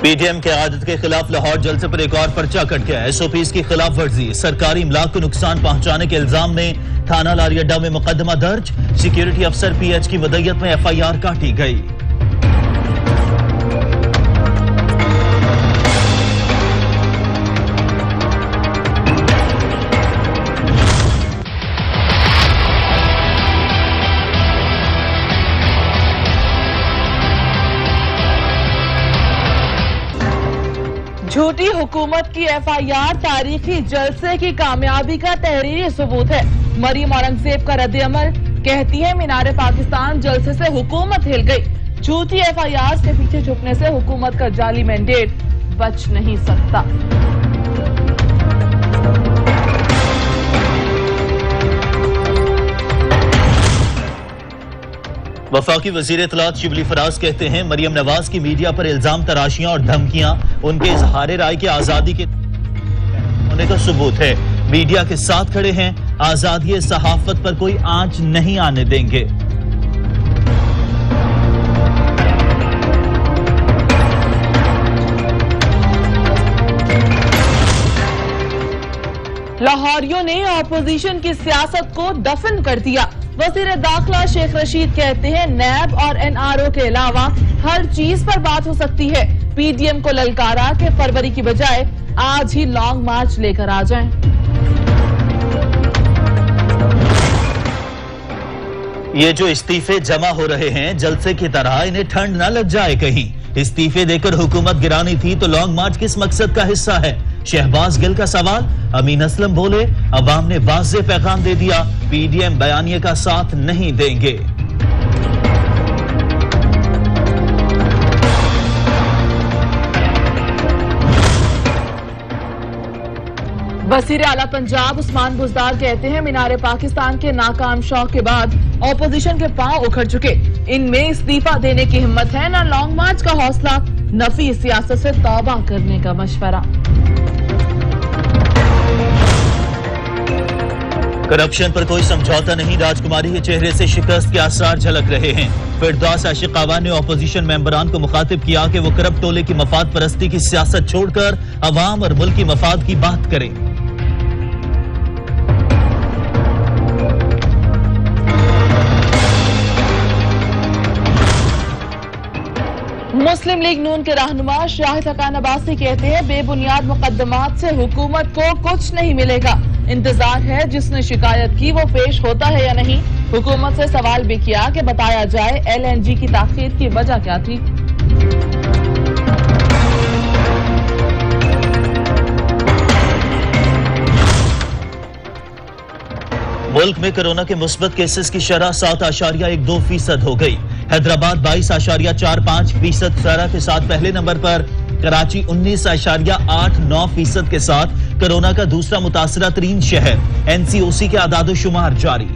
PTM के आदत के खिलाफ लाहौर जलसे पर एक और पर्चा कट गया। एसओपीज की खिलाफ वर्जी, सरकारी इमलाक को नुकसान पहुंचाने के इल्जाम में थाना लारियड्डा में मुकदमा दर्ज। सिक्योरिटी अफसर पीएच की मदयत में एफआईआर काटी गई। झूठी हुकूमत की एफआईआर तारीखी जलसे की कामयाबी का तहरीरी सबूत है। मरियम औरंगजेब का रद्द-ए-अमल, कहती है मीनारे पाकिस्तान जलसे से हुकूमत हिल गई। झूठी एफआईआर से पीछे छुपने से हुकूमत का जाली मैंडेट बच नहीं सकता। वफाकी वजीर इत्तलात शिबली फराज कहते हैं मरियम नवाज की मीडिया पर इल्जाम तराशियां और धमकियां उनके इजहार राय की आजादी के होने का सबूत है। मीडिया के साथ खड़े हैं, आजादी सहाफत पर कोई आंच नहीं आने देंगे। लाहौरियों ने ऑपोजिशन की सियासत को दफन कर दिया। वजीर दाखिला शेख रशीद कहते हैं नैब और एनआरओ के अलावा हर चीज पर बात हो सकती है। पीडीएम को ललकारा के फरवरी की बजाय आज ही लॉन्ग मार्च लेकर आ जाएं। ये जो इस्तीफे जमा हो रहे हैं जलसे की तरह, इन्हें ठंड न लग जाए कहीं। इस्तीफे देकर हुकूमत गिरानी थी तो लॉन्ग मार्च किस मकसद का हिस्सा है? शहबाज गिल का सवाल। अमीन असलम बोले अवाम ने वाज़ेह पैगाम दे दिया, पीडीएम बयानिए का साथ नहीं देंगे। वज़ीर आला पंजाब उस्मान बुज़दार कहते हैं मीनारे पाकिस्तान के नाकाम शौक के बाद ऑपोजिशन के पांव उखड़ चुके। इनमें इस्तीफा देने की हिम्मत है ना लॉन्ग मार्च का हौसला। नफी सियासत से तौबा करने का मशवरा। करप्शन पर कोई समझौता नहीं, राजकुमारी के चेहरे से शिकस्त के आसार झलक रहे हैं। फिरदौस आशिकावा ने ऑपोजिशन मेंबरान को मुखातिब किया कि वो करप्ट टोले की मफाद परस्ती की सियासत छोड़कर अवाम और मुल्क की मफाद की बात करें। मुस्लिम लीग नून के रहनुमा शाहिद हकान अब्बासी कहते हैं बेबुनियाद मुकदमात से हुकूमत को कुछ नहीं मिलेगा। इंतजार है जिसने शिकायत की वो पेश होता है या नहीं। हुकूमत से सवाल भी किया कि बताया जाए एलएनजी की ताखीर की वजह क्या थी। मुल्क में कोरोना के मुस्बत केसेस की शरह 7.12% हो गई। हैदराबाद 22.45% शरह के साथ पहले नंबर पर, कराची 19.89% के साथ कोरोना का दूसरा मुतासरा तरीन शहर। एनसीओसी के आदादोशुमार जारी।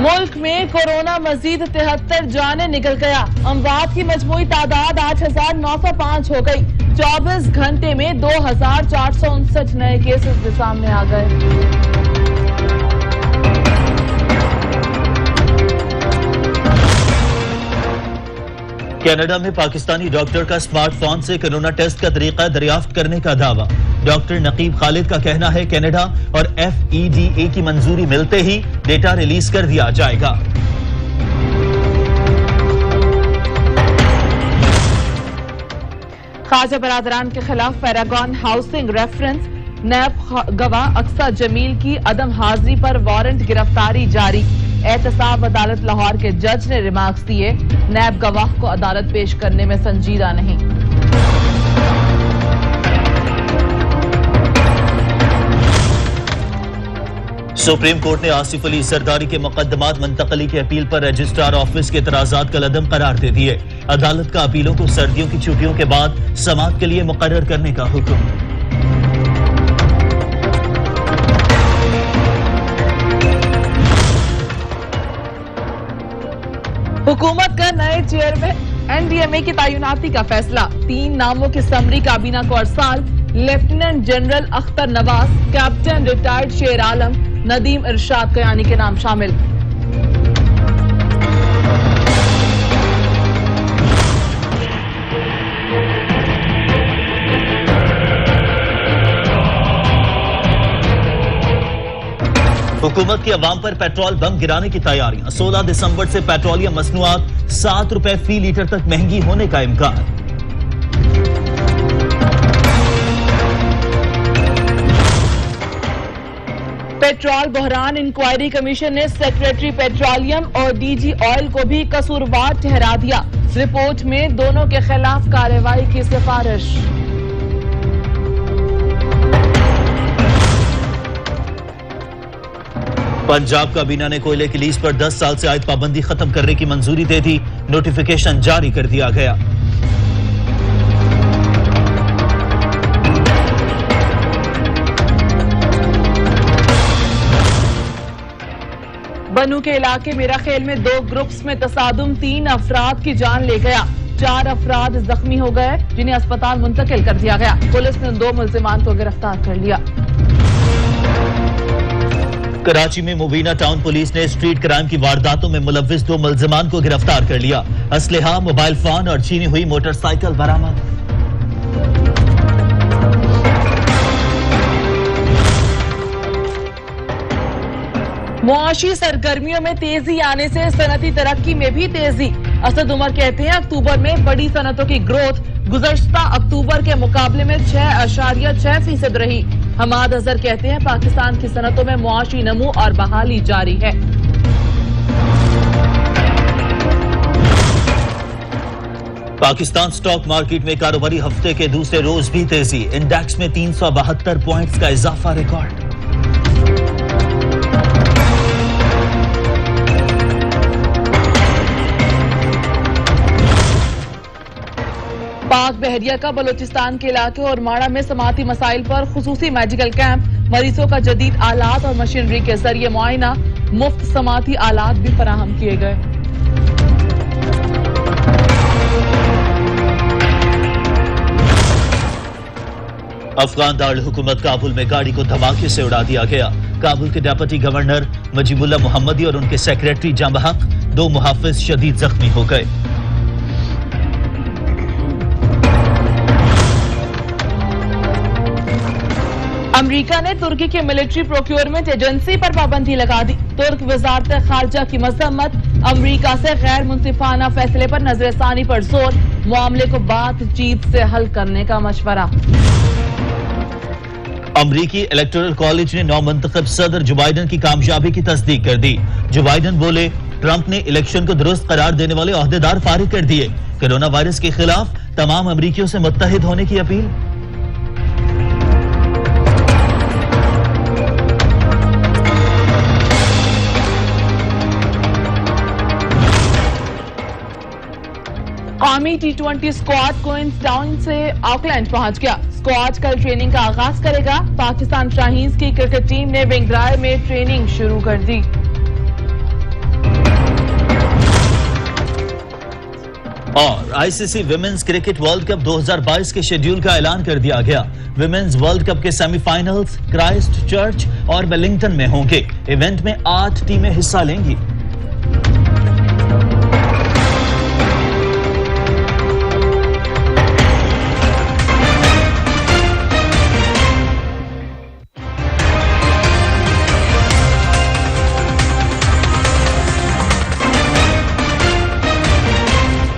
मुल्क में कोरोना मजीद 73 जाने निकल गया। अमवात की मजमूई तादाद 8,905 हो गई। 24 घंटे में 2,459 नए केसेस भी सामने आ गए। कनाडा में पाकिस्तानी डॉक्टर का स्मार्टफोन से कोरोना टेस्ट का तरीका दरियाफ्त करने का दावा। डॉक्टर नकीब खालिद का कहना है कनाडा और एफईडीए की मंजूरी मिलते ही डेटा रिलीज कर दिया जाएगा। ख्वाजा बरादरान के खिलाफ पैरागॉन हाउसिंग रेफरेंस नैब गवाह अक्सर जमील की अदम हाजिरी पर वारंट गिरफ्तारी जारी। एहतसाब अदालत लाहौर के जज ने रिमार्क्स दिए, नैब गवाह को अदालत पेश करने में संजीदा नहीं। सुप्रीम कोर्ट ने आसिफ अली जरदारी के मुकदमात मुंतकली की अपील पर रजिस्ट्रार ऑफिस के एतराजात कलअदम करार दे दिए। अदालत का अपीलों को सर्दियों की छुट्टियों के बाद समाअत के लिए मुकर्रर करने का हुक्म। हुकूमत का नए चेयरमैन एनडीएमए की तैनाती का फैसला। 3 नामों की समरी काबीना को अरसाल। Lieutenant general Akhtar Nawaz, captain retired Sher Alam, Nadeem इरशाद कयानी के नाम शामिल। हुकूमत की अवाम पर पेट्रोल बम गिराने की तैयारियां। 16 दिसंबर से पेट्रोलियम मसनूआत 7 रुपए फी लीटर तक महंगी होने का इम्कान। पेट्रोल बहरान इंक्वायरी कमीशन ने सेक्रेटरी पेट्रोलियम और डीजी ऑयल को भी कसूरवार ठहरा दिया। रिपोर्ट में दोनों के खिलाफ कार्रवाई की सिफारिश। पंजाब काबीना ने कोयले की लीज पर 10 साल से आयद पाबंदी खत्म करने की मंजूरी दे दी। नोटिफिकेशन जारी कर दिया गया। बनू के इलाके मेराखेल में 2 ग्रुप्स में तसादुम 3 अफराद की जान ले गया। 4 अफराद जख्मी हो गए, जिन्हें अस्पताल मुंतकिल कर दिया गया। पुलिस ने 2 मुल्जिमान को गिरफ्तार कर लिया। कराची में मुबीना टाउन पुलिस ने स्ट्रीट क्राइम की वारदातों में मुलव्विस 2 मुल्जिमान को गिरफ्तार कर लिया। असलहा, मोबाइल फोन और छीनी हुई मोटरसाइकिल बरामद। मुआशी सरगर्मियों में तेजी आने से सनती तरक्की में भी तेजी। असद उमर कहते हैं अक्टूबर में बड़ी सनतों की ग्रोथ गुज़श्ता अक्टूबर के मुकाबले में 6.6% रही। हमाद अजहर कहते हैं पाकिस्तान की सनतों में मुआशी नमू और बहाली जारी है। पाकिस्तान स्टॉक मार्केट में कारोबारी हफ्ते के दूसरे रोज भी तेजी। इंडेक्स में 372 पॉइंट्स का इजाफा रिकॉर्ड। पाक बहरिया का बलोचिस्तान के इलाके और माड़ा में समाती मसाइल पर खुसूसी मेडिकल कैंप। मरीजों का जदीद आलात और मशीनरी के जरिए मुआयना। मुफ्त समाती आलात भी फराहम किए गए। अफगान दारुल हुकूमत काबुल में गाड़ी को धमाके से उड़ा दिया गया। काबुल के डेप्यूटी गवर्नर मुजीबुल्लाह मोहम्मदी और उनके सेक्रेटरी जाम हक 2 मुहाफिज शदीद जख्मी हो गए। अमेरिका ने तुर्की के मिलिट्री प्रोक्योरमेंट एजेंसी पर पाबंदी लगा दी। तुर्क वजारत खारजा की मजम्मत। अमेरिका से गैर मुंसिफाना फैसले पर नजरसानी पर जोर। मामले को बातचीत से हल करने का मशवरा। अमरीकी इलेक्टोरल कॉलेज ने नौमुंतखब सदर जो बाइडन की कामयाबी की तस्दीक कर दी। जो बाइडन बोले ट्रंप ने इलेक्शन को दुरुस्त करार देने वाले ओहदेदार फारिग कर दिए। कोरोना वायरस के खिलाफ तमाम अमरीकियों से मुत्तहिद होने की अपील। कौमी T20 स्क्वाड क्वींसटाउन से ऑकलैंड पहुंच गया। स्क्वाड कल ट्रेनिंग का आगाज करेगा। पाकिस्तान शाहीन्स की क्रिकेट टीम ने वेंगराय में ट्रेनिंग शुरू कर दी। और ICC women's cricket world cup 2022 के शेड्यूल का ऐलान कर दिया गया। विमेंस वर्ल्ड कप के सेमीफाइनल्स क्राइस्ट चर्च और वेलिंगटन में होंगे। इवेंट में 8 टीमें हिस्सा लेंगी।